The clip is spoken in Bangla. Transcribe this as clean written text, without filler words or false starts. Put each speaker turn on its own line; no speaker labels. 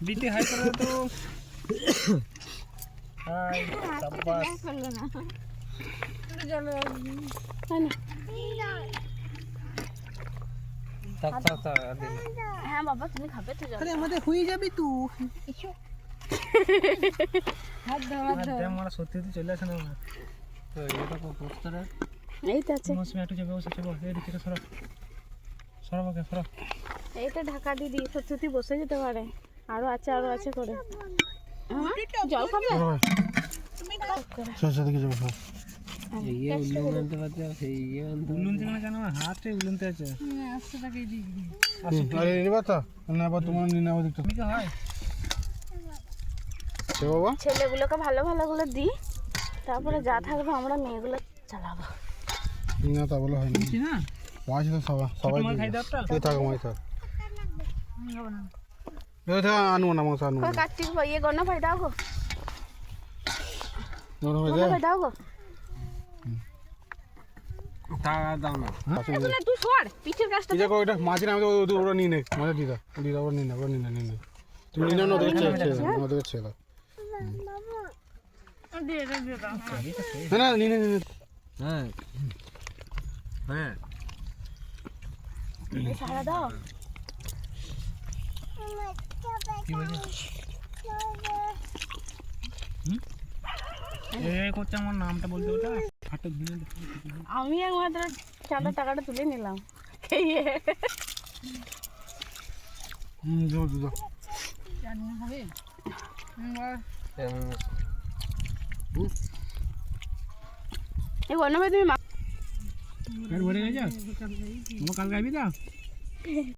बीते हाय कर रहा तो हाय शाबाश
করলো না
तक तक तक
হ্যাঁ বাবা তুমি খাবে তো যাও
আরে আমাদের হয়ে যাবে তো
হাত দাও
हमारा सत्य तो चले आसे ना तो ये तो पोस्टर है
এই তো আছে
मौसम একটু যাবে বসে যাবে এই দিকে সরো সরো বাকে সরো
এইটা ঢাকা দিদি সত্যি বসে যেতে পারে আরো আছে করে জল খাবে
চল চল দেখে যাবো
ये उल्लू बनते बात है ये उल्लू থেকে না জানো হাতে উল্লুতে আছে
আরে নিবা তো না বা তোমার নিনা ওদিক তো
তুমি কি হয়
সে বাবা
ছেলেগুলোকে ভালো গুলো দিই তারপরে যা থাকবে আমরা মেয়েগুলো চালাবো
না তা বলে হয়
কি না
মাছ তো সবাই
তোমার খাই দাও তো
এই থাক মাছ থাক এই থাক আনু না মাছ আনু
কই কাটি ইয়ে গন্না ভাই দাও গো
নরম হয়ে
গন্না
যায়
ভাই দাও গো
তা দাও না
এগুলো তুই সর পিঠের কাজটা
এই দেখো এটা মাছ না আমাদের ওরা নিয়ে নে মাছ দিদা ওরা নিয়ে নে তুমি নিয়ে নাও দেখছে আমাদের ছেলে না নিয়ে নে
হ্যাঁ হ্যাঁ
এই সারা দাও
কি হয়েছে এই কোচা আমার নামটা বলতে ওটা হাতে ধুনে
আমি একমাত্র চাঁদা টাকাটা তুলে নিলাম খেয়ে
যাও
এই গন্না ভাই তুমি
পেট ভরে গেছে কাল খাবি তো